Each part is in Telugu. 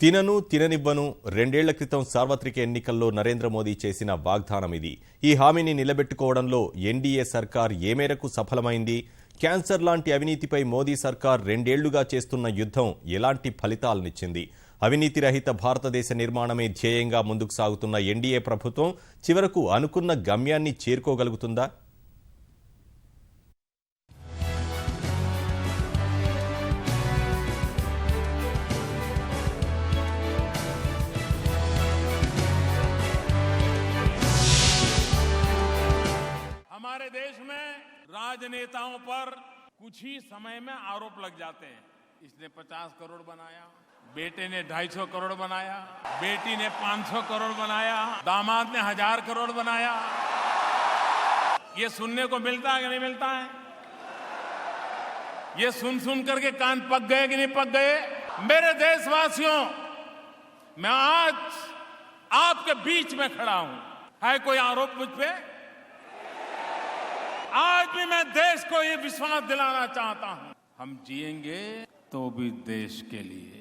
తినను తిననివ్వను రెండేళ్ల క్రితం సార్వత్రిక ఎన్నికల్లో నరేంద్ర మోదీ చేసిన వాగ్దానం ఇది. ఈ హామీని నిలబెట్టుకోవడంలో ఎన్డీఏ సర్కార్ ఏ మేరకు సఫలమైంది? క్యాన్సర్ లాంటి అవినీతిపై మోదీ సర్కార్ రెండేళ్లుగా చేస్తున్న యుద్ధం ఎలాంటి ఫలితాలనిచ్చింది? అవినీతి రహిత భారతదేశ నిర్మాణమే ధ్యేయంగా ముందుకు సాగుతున్న ఎన్డీఏ ప్రభుత్వం చివరకు అనుకున్న గమ్యాన్ని చేరుకోగలుగుతుందా? हमारे देश में राजनेताओं पर कुछ ही समय में आरोप लग जाते हैं। इसने 50 करोड़ बनाया, बेटे ने 250 करोड़ बनाया, बेटी ने 500 करोड़ बनाया, दामाद ने 1000 करोड़ बनाया। ये सुनने को मिलता है कि नहीं मिलता है? ये सुन करके कान पक गए कि नहीं पक गए? मेरे देशवासियों, मैं आज आपके बीच में खड़ा हूं। है कोई आरोप मुझ पे? आज भी मैं देश को ये विश्वास दिलाना चाहता हूं, हम जिएंगे तो भी देश के लिए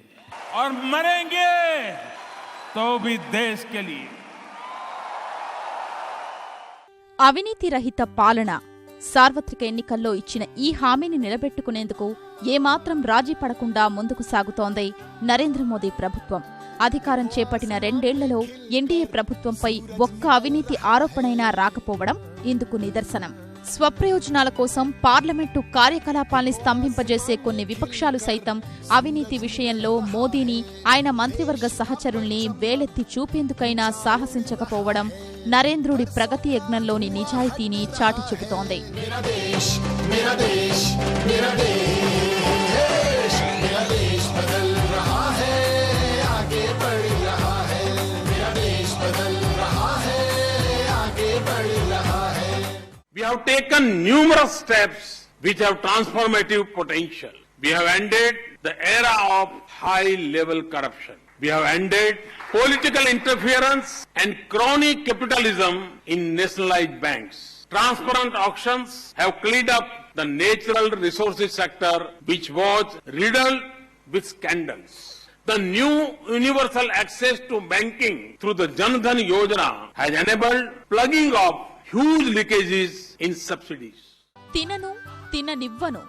और मरेंगे तो भी देश के लिए। అవినీతి రహిత పాలన సార్వత్రిక ఎన్నికల్లో ఇచ్చిన ఈ హామీని నిలబెట్టుకునేందుకు ఏమాత్రం రాజీ పడకుండా ముందుకు సాగుతోంది నరేంద్ర మోదీ ప్రభుత్వం. అధికారం చేపట్టిన రెండేళ్లలో ఎన్డీఏ ప్రభుత్వంపై ఒక్క అవినీతి ఆరోపణైనా రాకపోవడం ఇందుకు నిదర్శనం. స్వప్రయోజనాల కోసం పార్లమెంటు కార్యకలాపాల్ని స్తంభింపజేసే కొన్ని విపక్షాలు సైతం అవినీతి విషయంలో మోదీని, ఆయన మంత్రివర్గ సహచరుల్ని వేలెత్తి చూపేందుకైనా సాహసించకపోవడం నరేంద్రుడి ప్రగతి యజ్ఞంలోని నిజాయితీని చాటి చెబుతోంది. We have taken numerous steps which have transformative potential. We have ended the era of high-level corruption. We have ended political interference and crony capitalism in nationalized banks. Transparent auctions have cleaned up the natural resources sector, which was riddled with scandals. The new universal access to banking through the Jan Dhan Yojana has enabled plugging of huge leakages in subsidies. తినను తిననివ్వను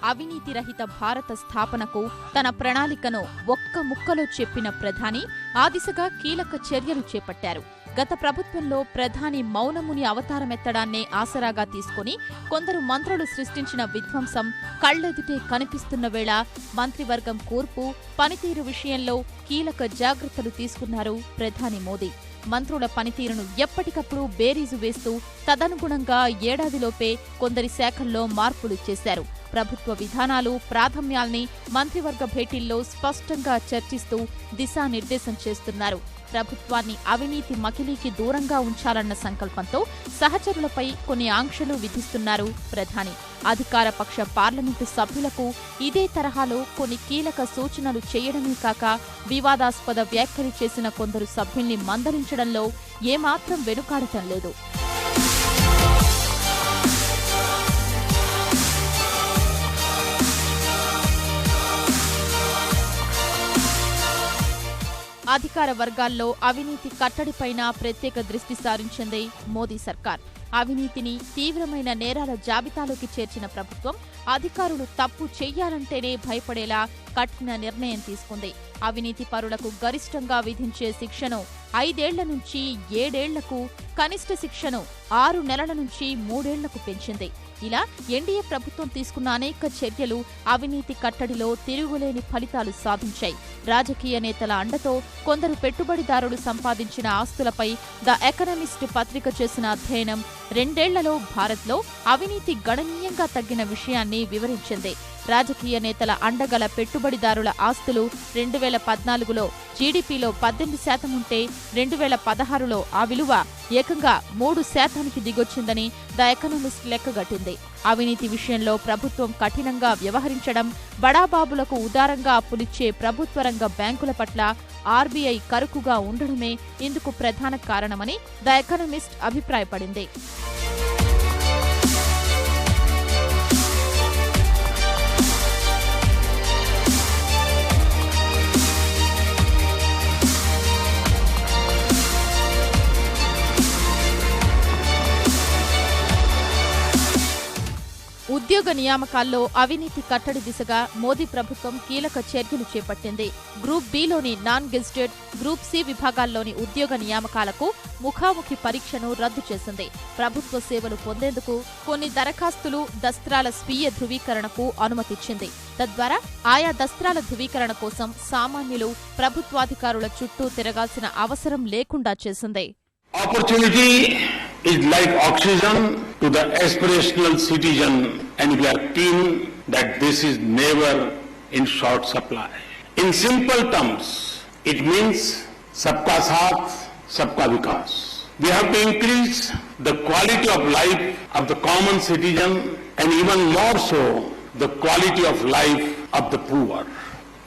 అవినీతి రహిత భారత స్థాపనకు తన ప్రణాళికను ఒక్క ముక్కలో చెప్పిన ప్రధాని ఆ దిశగా కీలక చర్యలు చేపట్టారు. గత ప్రభుత్వంలో ప్రధాని మౌనముని అవతారమెత్తడాన్నే ఆసరాగా తీసుకుని కొందరు మంత్రులు సృష్టించిన విధ్వంసం కళ్లెదుటే కనిపిస్తున్న వేళ మంత్రివర్గం కూర్పు, పనితీరు విషయంలో కీలక జాగ్రత్తలు తీసుకున్నారు ప్రధాని మోదీ. మంత్రుల పనితీరును ఎప్పటికప్పుడు బేరీజు వేస్తూ తదనుగుణంగా ఏడాదిలోపే కొందరి శాఖల్లో మార్పులు చేశారు. ప్రభుత్వ విధానాలు, ప్రాధాన్యాల్ని మంత్రివర్గ భేటీల్లో స్పష్టంగా చర్చిస్తూ దిశానిర్దేశం చేస్తున్నారు. ప్రభుత్వాన్ని అవినీతి మకిలీకి దూరంగా ఉంచాలన్న సంకల్పంతో సహచరులపై కొన్ని ఆంక్షలు విధిస్తున్నారు ప్రధాని. అధికార పక్ష పార్లమెంటు సభ్యులకు ఇదే తరహాలో కొన్ని కీలక సూచనలు చేయడమే కాక వివాదాస్పద వ్యాఖ్యలు చేసిన కొందరు సభ్యుల్ని మందలించడంలో ఏమాత్రం వెనుకాడటం లేదు. అధికార వర్గాల్లో అవినీతి కట్టడిపైన ప్రత్యేక దృష్టి సారించింది మోదీ సర్కార్. అవినీతిని తీవ్రమైన నేరాల జాబితాలోకి చేర్చిన ప్రభుత్వం అధికారులు తప్పు చెయ్యాలంటేనే భయపడేలా కఠిన నిర్ణయం తీసుకుంది. అవినీతి పరులకు గరిష్టంగా విధించే శిక్షను 5 ఏళ్ల నుంచి 7 ఏళ్లకు, కనిష్ట శిక్షను 6 నెలల నుంచి 3 ఏళ్లకు పెంచింది. ఇలా ఎన్డీఏ ప్రభుత్వం తీసుకున్న అనేక చర్యలు అవినీతి కట్టడిలో తిరుగులేని ఫలితాలు సాధించాయి. రాజకీయ నేతల అండతో కొందరు పెట్టుబడిదారులు సంపాదించిన ఆస్తులపై ద ఎకనామిస్ట్ పత్రిక చేసిన అధ్యయనం రెండేళ్లలో భారత్లో అవినీతి గణనీయంగా తగ్గిన విషయాన్ని వివరించింది. రాజకీయ నేతల అండగల పెట్టుబడిదారుల ఆస్తులు 2014లో జీడీపీలో 18% ఉంటే 2016లో ఆ విలువ ఏకంగా 3% దిగొచ్చిందని ద ఎకనామిస్ట్ లెక్కగట్టింది. అవినీతి విషయంలో ప్రభుత్వం కఠినంగా వ్యవహరించడం, బడాబాబులకు ఉదారంగా అప్పులిచ్చే ప్రభుత్వ రంగ బ్యాంకుల పట్ల ఆర్బీఐ కరుకుగా ఉండడమే ఇందుకు ప్రధాన కారణమని ద ఎకనామిస్ట్ అభిప్రాయపడింది. ఉద్యోగ నియామకాల్లో అవినీతి కట్టడి దిశగా మోదీ ప్రభుత్వం కీలక చర్యలు చేపట్టింది. గ్రూప్ బిలోని నాన్ గెజిటెడ్, గ్రూప్ సి విభాగాల్లోని ఉద్యోగ నియామకాలకు ముఖాముఖి పరీక్షను రద్దు చేసింది. ప్రభుత్వ సేవలు పొందేందుకు కొన్ని దరఖాస్తులు, దస్త్రాల స్వీయ ధృవీకరణకు అనుమతిచ్చింది. తద్వారా ఆయా దస్త్రాల ధృవీకరణ కోసం సామాన్యులు ప్రభుత్వాధికారుల చుట్టూ తిరగాల్సిన అవసరం లేకుండా చేసింది. Opportunity is like oxygen to the aspirational citizen, and we are keen that this is never in short supply. In simple terms, it means sabka saath, sabka vikas. We have to increase the quality of life of the common citizen and even more so the quality of life of the poor.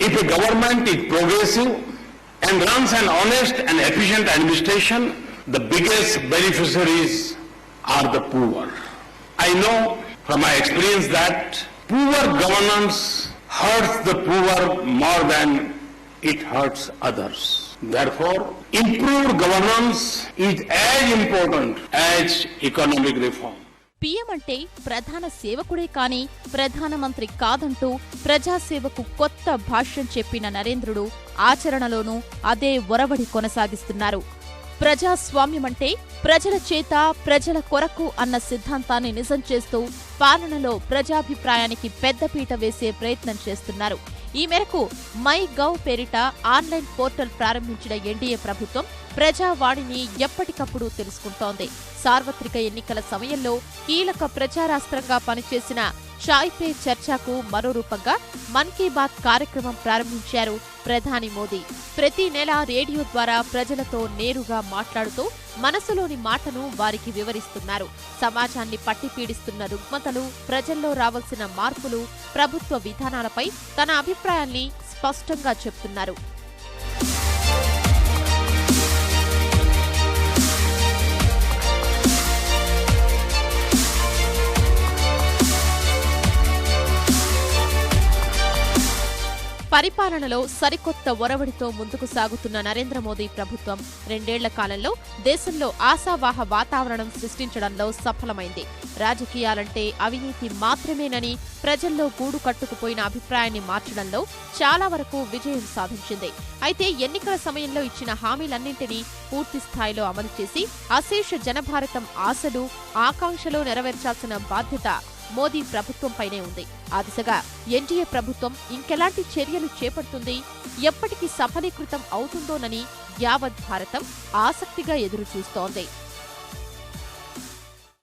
If a government is progressive and runs an honest and efficient administration, the biggest beneficiaries are the poor. I know from my experience that poor governance hurts the poor more than it hurts others. Therefore, improved governance is as important as economic reform. PM అంటే ప్రధాన సేవకుడే కాని ప్రధానమంత్రి కాదంటూ ప్రజాసేవకు కొత్త భాష్యం చెప్పిన నరేంద్రుడు ఆచరణలోనూ అదే ఒరవడి కొనసాగిస్తున్నారు. ప్రజాస్వామ్యమంటే ప్రజల చేత ప్రజల కొరకు అన్న సిద్ధాంతాన్ని నిజం చేస్తూ పాలనలో ప్రజాభిప్రాయానికి పెద్దపీట వేసే ప్రయత్నం చేస్తున్నారు. ఈ మేరకు మై గవ్ పేరిట ఆన్లైన్ పోర్టల్ ప్రారంభించిన ఎన్డీఏ ప్రభుత్వం ప్రజావాణిని ఎప్పటికప్పుడు తెలుసుకుంటోంది. సార్వత్రిక ఎన్నికల సమయంలో కీలక ప్రచారాస్త్రంగా పనిచేసిన చాయ్ పే చర్చకు మరో రూపంగా మన్ కీ బాత్ కార్యక్రమం ప్రారంభించారు ప్రధాని మోదీ. ప్రతి నెల రేడియో ద్వారా ప్రజలతో నేరుగా మాట్లాడుతూ మనసులోని మాటను వారికి వివరిస్తున్నారు. సమాజాన్ని పట్టిపీడిస్తున్న రుగ్మతలు, ప్రజల్లో రావాల్సిన మార్పులు, ప్రభుత్వ విధానాలపై తన అభిప్రాయాన్ని స్పష్టంగా చెప్తున్నారు. పరిపాలనలో సరికొత్త ఒరవడితో ముందుకు సాగుతున్న నరేంద్ర మోదీ ప్రభుత్వం 2 ఏళ్ల కాలంలో దేశంలో ఆశావాహ వాతావరణం సృష్టించడంలో సఫలమైంది. రాజకీయాలంటే అవినీతి మాత్రమేనని ప్రజల్లో గూడు కట్టుకుపోయిన అభిప్రాయాన్ని మార్చడంలో చాలా వరకు విజయం సాధించింది. అయితే ఎన్నికల సమయంలో ఇచ్చిన హామీలన్నింటినీ పూర్తి స్థాయిలో అమలు చేసి అశేష జనభారతం ఆశలు, ఆకాంక్షలు నెరవేర్చాల్సిన బాధ్యత మోదీ ప్రభుత్వంపైనే ఉంది. ఆ దిశగా ఎన్డీఏ ప్రభుత్వం ఇంకెలాంటి చర్యలు చేపడుతుంది, ఎప్పటికి సఫలీకృతం అవుతుందోనని యావత్ భారతం ఆసక్తిగా ఎదురుచూస్తోంది.